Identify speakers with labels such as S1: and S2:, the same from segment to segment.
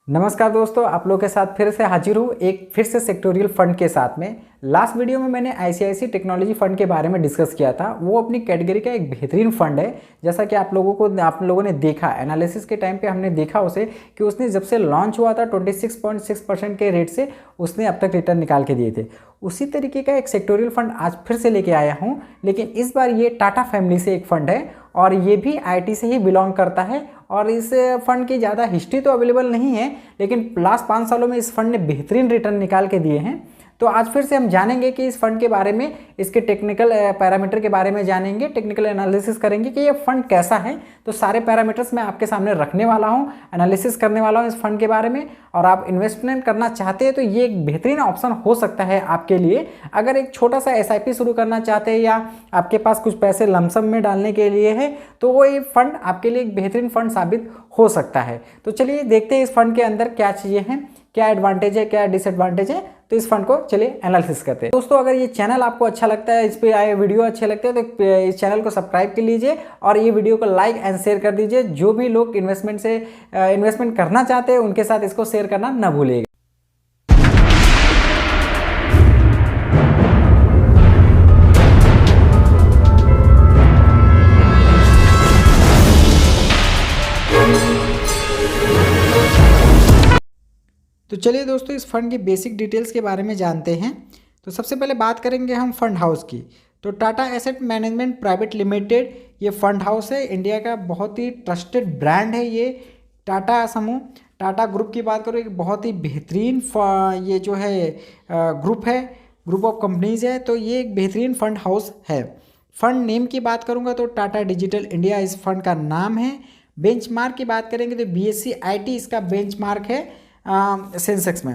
S1: नमस्कार दोस्तों, आप लोगों के साथ फिर से हाजिर हूँ एक फिर से सेक्टोरियल फंड के साथ में। लास्ट वीडियो में मैंने आईसीआईसी टेक्नोलॉजी फंड के बारे में डिस्कस किया था। वो अपनी कैटेगरी का एक बेहतरीन फंड है। जैसा कि आप लोगों ने देखा एनालिसिस के टाइम पे हमने देखा उसे कि उसने जब से लॉन्च हुआ था 26.6% के रेट से उसने अब तक रिटर्न निकाल के दिए थे। उसी तरीके का एक सेक्टोरियल फंड आज फिर से लेके आया हूँ, लेकिन इस बार ये टाटा फैमिली से एक फंड है और ये भी आईटी से ही बिलोंग करता है। और इस फंड की ज़्यादा हिस्ट्री तो अवेलेबल नहीं है, लेकिन लास्ट 5 सालों में इस फंड ने बेहतरीन रिटर्न निकाल के दिए हैं। तो आज फिर से हम जानेंगे कि इस फंड के बारे में, इसके टेक्निकल पैरामीटर के बारे में जानेंगे, टेक्निकल एनालिसिस करेंगे कि ये फंड कैसा है। तो सारे पैरामीटर्स मैं आपके सामने रखने वाला हूँ, एनालिसिस करने वाला हूँ इस फंड के बारे में। और आप इन्वेस्टमेंट करना चाहते हैं तो ये एक बेहतरीन ऑप्शन हो सकता है आपके लिए। अगर एक छोटा सा एसआईपी शुरू करना चाहते हैं या आपके पास कुछ पैसे लमसम में डालने के लिए है तो वो ये फंड आपके लिए एक बेहतरीन फंड साबित हो सकता है। तो चलिए देखते हैं इस फंड के अंदर क्या चीज़ें हैं, क्या एडवांटेज है, क्या डिसएडवांटेज है। तो इस फंड को चलिए एनालिसिस करते हैं। दोस्तों, अगर ये चैनल आपको अच्छा लगता है, इस पे आए वीडियो अच्छे लगते हैं तो इस चैनल को सब्सक्राइब कर लीजिए और ये वीडियो को लाइक एंड शेयर कर दीजिए। जो भी लोग इन्वेस्टमेंट करना चाहते हैं उनके साथ इसको शेयर करना न भूलिएगा। तो चलिए दोस्तों, इस फंड की बेसिक डिटेल्स के बारे में जानते हैं। तो सबसे पहले बात करेंगे हम फंड हाउस की। तो Tata asset management private limited ये फंड हाउस है। इंडिया का बहुत ही ट्रस्टेड ब्रांड है ये टाटा समूह। टाटा ग्रुप की बात करो, एक बहुत ही बेहतरीन ये जो है ग्रुप है, ग्रुप ऑफ कंपनीज है। तो ये एक बेहतरीन फंड हाउस है। फंड नेम की बात करूँगा तो टाटा डिजिटल इंडिया इस फंड का नाम है। बेंचमार्क की बात करेंगे तो BSE IT इसका बेंचमार्क है सेंसेक्स में।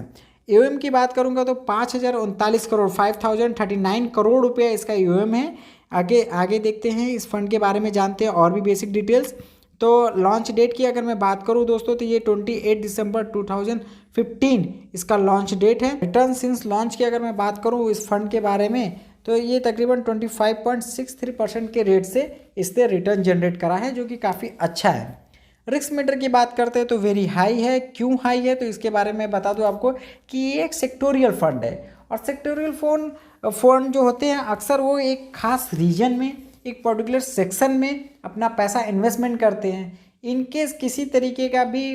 S1: AUM की बात करूंगा तो 5,039 करोड़ 5,039 करोड़ रुपये इसका AUM है। आगे देखते हैं इस फंड के बारे में, जानते हैं और भी बेसिक डिटेल्स। तो लॉन्च डेट की अगर मैं बात करूं दोस्तों तो ये 28 दिसंबर 2015 इसका लॉन्च डेट है। रिटर्न सिंस लॉन्च की अगर मैं बात करूं इस फंड के बारे में तो ये तकरीबन 25.63% के रेट से इसने रिटर्न जनरेट करा है, जो कि काफ़ी अच्छा है। रिस्क मीटर की बात करते हैं तो वेरी हाई है। क्यों हाई है तो इसके बारे में बता दूं आपको कि ये एक सेक्टोरियल फंड है और सेक्टोरियल फंड जो होते हैं अक्सर वो एक खास रीजन में, एक पर्टिकुलर सेक्शन में अपना पैसा इन्वेस्टमेंट करते हैं। इनकेस किसी तरीके का भी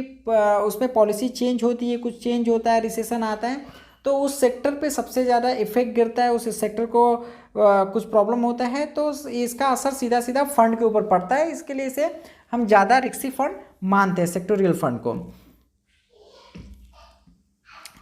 S1: उसमें पॉलिसी चेंज होती है, कुछ चेंज होता है, रिसेशन आता है तो उस सेक्टर पे सबसे ज़्यादा इफेक्ट गिरता है, उस सेक्टर को कुछ प्रॉब्लम होता है तो इसका असर सीधा सीधा फंड के ऊपर पड़ता है। इसके लिए इसे हम ज़्यादा रिस्की फंड मानते हैं सेक्टोरियल फंड को।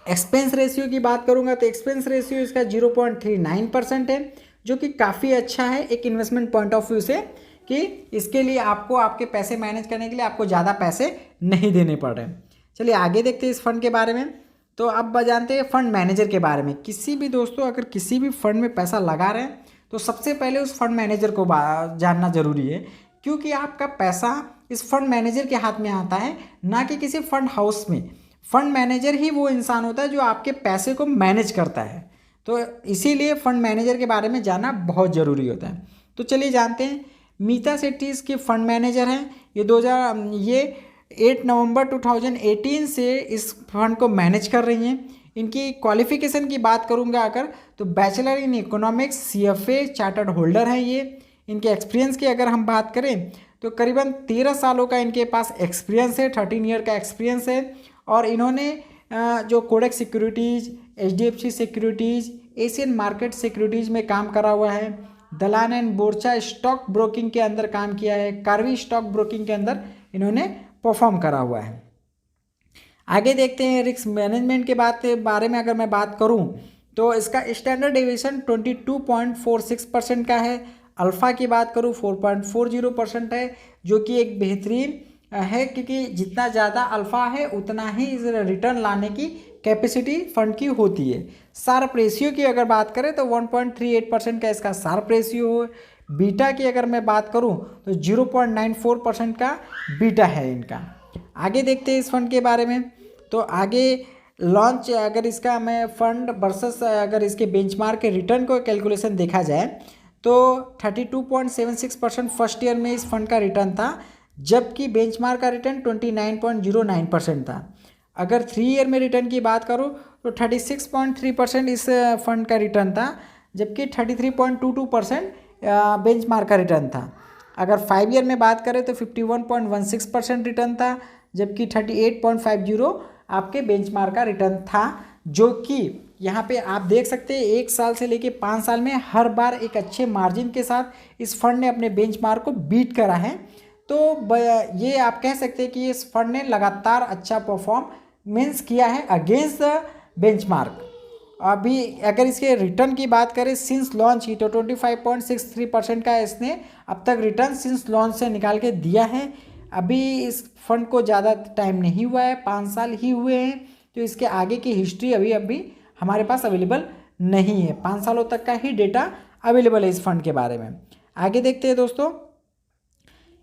S1: एक्सपेंस रेशियो की बात करूंगा तो एक्सपेंस रेशियो इसका 0.39% है, जो कि काफ़ी अच्छा है एक इन्वेस्टमेंट पॉइंट ऑफ व्यू से, कि इसके लिए आपको आपके पैसे मैनेज करने के लिए आपको ज़्यादा पैसे नहीं देने पड़ रहे हैं। चलिए आगे देखते हैं इस फंड के बारे में। तो अब जानते हैं फंड मैनेजर के बारे में। किसी भी दोस्तों अगर किसी भी फंड में पैसा लगा रहे हैं तो सबसे पहले उस फंड मैनेजर को जानना जरूरी है, क्योंकि आपका पैसा इस फंड मैनेजर के हाथ में आता है, ना कि किसी फंड हाउस में। फंड मैनेजर ही वो इंसान होता है जो आपके पैसे को मैनेज करता है। तो इसीलिए फंड मैनेजर के बारे में जानना बहुत ज़रूरी होता है। तो चलिए जानते हैं। मीता सेठी इसके फंड मैनेजर हैं। ये 8 नवंबर 2018 से इस फंड को मैनेज कर रही हैं। इनकी क्वालिफिकेशन की बात करूंगा अगर तो bachelor in economics CFA chartered holder हैं ये। इनके एक्सपीरियंस की अगर हम बात करें तो करीबन 13 सालों का इनके पास एक्सपीरियंस है, 13 ईयर का एक्सपीरियंस है। और इन्होंने जो Codex securities, HDFC securities, Asian market securities में काम करा हुआ है। दलान एंड बोर्चा स्टॉक ब्रोकिंग के अंदर काम किया है। कार्वी स्टॉक ब्रोकिंग के अंदर इन्होंने परफॉर्म करा हुआ है। आगे देखते हैं रिस्क मैनेजमेंट के बारे में अगर मैं बात करूं तो इसका स्टैंडर्ड डेविएशन 22.46% का है। अल्फ़ा की बात करूं 4.40% है, जो कि एक बेहतरीन है, क्योंकि जितना ज़्यादा अल्फ़ा है उतना ही इस रिटर्न लाने की कैपेसिटी फंड की होती है। शार्प रेशियो की अगर बात करें तो 1.38% का इसका शार्प रेशियो है। बीटा की अगर मैं बात करूं तो 0.94% का बीटा है इनका। आगे देखते हैं इस फंड के बारे में। तो आगे लॉन्च अगर इसका मैं फंड वर्सेस अगर इसके बेंचमार्क के रिटर्न को कैलकुलेशन देखा जाए तो 32.76% फर्स्ट ईयर में इस फंड का रिटर्न था, जबकि बेंचमार्क का रिटर्न 29.09% था। अगर 3 ईयर में रिटर्न की बात करूँ तो 36.3% इस फंड का रिटर्न था, जबकि 33.22% बेंचमार्क का रिटर्न था। अगर 5 ईयर में बात करें तो 51.16% रिटर्न था, जबकि 38.50 आपके बेंचमार्क का रिटर्न था, जो कि यहाँ पे आप देख सकते हैं 1 साल से लेके 5 साल में हर बार एक अच्छे मार्जिन के साथ इस फंड ने अपने बेंचमार्क को बीट करा है। तो ये आप कह सकते हैं कि इस फंड ने लगातार अच्छा परफॉर्मेंस किया है अगेंस्ट द बेंचमार्क। अभी अगर इसके रिटर्न की बात करें सिंस लॉन्च की तो 25.63% का इसने अब तक रिटर्न सिंस लॉन्च से निकाल के दिया है। अभी इस फंड को ज़्यादा टाइम नहीं हुआ है, 5 साल ही हुए हैं, तो इसके आगे की हिस्ट्री अभी हमारे पास अवेलेबल नहीं है। 5 सालों तक का ही डेटा अवेलेबल है इस फंड के बारे में। आगे देखते हैं दोस्तों,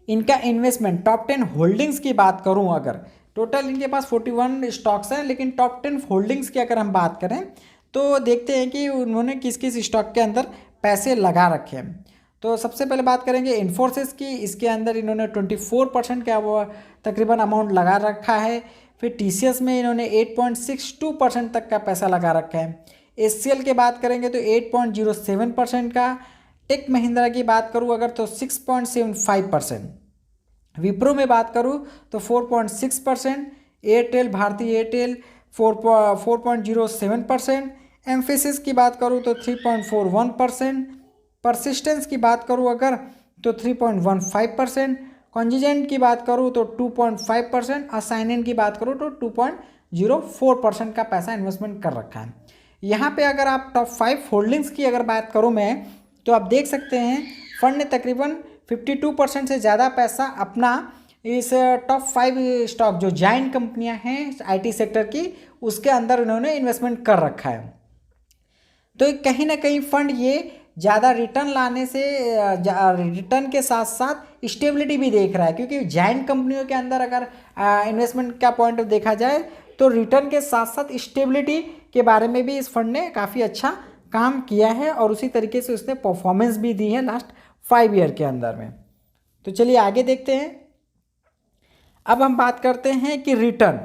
S1: इनका इन्वेस्टमेंट टॉप 10 होल्डिंग्स की बात करूं, अगर टोटल इनके पास 41 स्टॉक्स हैं, लेकिन टॉप 10 होल्डिंग्स की अगर हम बात करें तो देखते हैं कि उन्होंने किस किस स्टॉक के अंदर पैसे लगा रखे हैं। तो सबसे पहले बात करेंगे इन्फोसिस की। इसके अंदर इन्होंने 24% का वो तकरीबन अमाउंट लगा रखा है। फिर टीसीएस में इन्होंने 8.62% तक का पैसा लगा रखा है। एचसीएल की बात करेंगे तो 8.07% का। टेक महिंद्रा की बात करूँ अगर तो 6.75%। विप्रो में बात करूँ तो 4.6%। Airtel Bharti Airtel 4.07%। एम्फेसिस की बात करूँ तो 3.41%। परसिस्टेंस की बात करूँ अगर तो 3.15%। कॉन्जिजेंट की बात करूँ तो 2.5%। और साइनिन की बात करूँ तो 2.04% का पैसा इन्वेस्टमेंट कर रखा है। यहाँ पे अगर आप टॉप 5 होल्डिंग्स की अगर बात करूँ मैं तो आप देख सकते हैं फंड ने तकरीबन 52% से ज़्यादा पैसा अपना इस टॉप 5 स्टॉक जो जाइंट कंपनियां हैं आईटी सेक्टर की उसके अंदर उन्होंने इन्वेस्टमेंट कर रखा है। तो कहीं ना कहीं फंड ये ज़्यादा रिटर्न लाने से रिटर्न के साथ साथ स्टेबिलिटी भी देख रहा है, क्योंकि जाइंट कंपनियों के अंदर अगर इन्वेस्टमेंट का पॉइंट देखा जाए तो रिटर्न के साथ साथ स्टेबिलिटी के बारे में भी इस फंड ने काफ़ी अच्छा काम किया है और उसी तरीके से उसने परफॉर्मेंस भी दी है लास्ट 5 ईयर के अंदर में। तो चलिए आगे देखते हैं। अब हम बात करते हैं कि रिटर्न,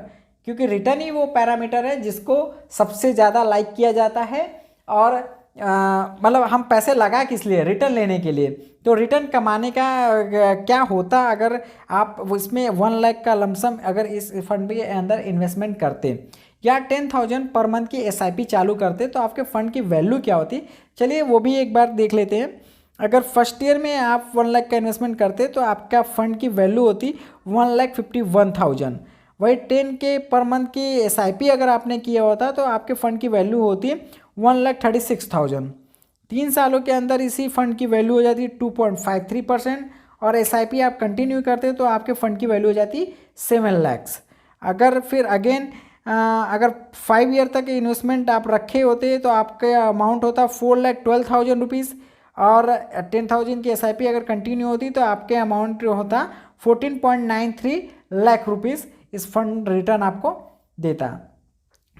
S1: क्योंकि रिटर्न ही वो पैरामीटर है जिसको सबसे ज़्यादा लाइक किया जाता है और मतलब हम पैसे लगा किस लिए, रिटर्न लेने के लिए। तो रिटर्न कमाने का क्या होता अगर आप इसमें 1 लाख का लमसम अगर इस फंड के अंदर इन्वेस्टमेंट करते या 10,000 पर मंथ की एसआईपी चालू करते तो आपके फंड की वैल्यू क्या होती, चलिए वो भी एक बार देख लेते हैं। अगर फर्स्ट ईयर में आप 1 लाख का इन्वेस्टमेंट करते तो आपका फंड की वैल्यू होती 1,51,000। वही 10 के पर मंथ की एसआईपी अगर आपने किया होता तो आपके फंड की वैल्यू होती 1,36,000। 3 सालों के अंदर इसी फंड की वैल्यू हो जाती 2.53% और एसआईपी आप कंटिन्यू करते तो आपके फंड की वैल्यू हो जाती 7 लाख। अगर फिर अगेन अगर 5 ईयर तक इन्वेस्टमेंट आप रखे होते तो आपका अमाउंट होता 4,12,000 रुपीज़ और 10,000 की एसआईपी अगर कंटिन्यू होती तो आपके अमाउंट होता 14.93 लाख रुपीज़ इस फंड रिटर्न आपको देता।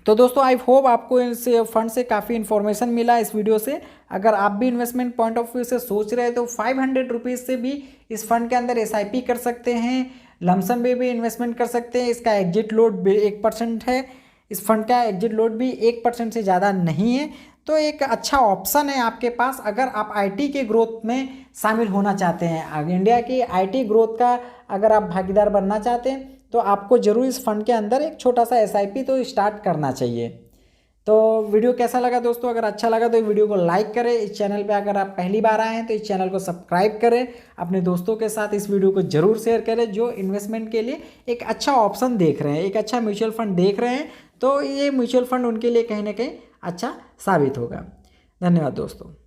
S1: तो दोस्तों आई होप आपको इस फंड से काफ़ी इन्फॉर्मेशन मिला इस वीडियो से। अगर आप भी इन्वेस्टमेंट पॉइंट ऑफ व्यू से सोच रहे हैं तो 500 रुपीज़ से भी इस फंड के अंदर एसआईपी कर सकते हैं, लमसम में भी इन्वेस्टमेंट कर सकते हैं। इसका एग्जिट लोड भी 1% है, इस फंड का एग्जिट लोड भी 1% से ज़्यादा नहीं है। तो एक अच्छा ऑप्शन है आपके पास अगर आप आईटी के ग्रोथ में शामिल होना चाहते हैं, इंडिया की आईटी ग्रोथ का अगर आप भागीदार बनना चाहते हैं तो आपको ज़रूर इस फंड के अंदर एक छोटा सा एसआईपी तो स्टार्ट करना चाहिए। तो वीडियो कैसा लगा दोस्तों, अगर अच्छा लगा तो वीडियो को लाइक करें। इस चैनल पे अगर आप पहली बार आए हैं तो इस चैनल को सब्सक्राइब करें। अपने दोस्तों के साथ इस वीडियो को जरूर शेयर करें जो इन्वेस्टमेंट के लिए एक अच्छा ऑप्शन देख रहे हैं, एक अच्छा म्यूचुअल फंड देख रहे हैं, तो ये म्यूचुअल फंड उनके लिए कहीं ना कहीं अच्छा साबित होगा। धन्यवाद दोस्तों।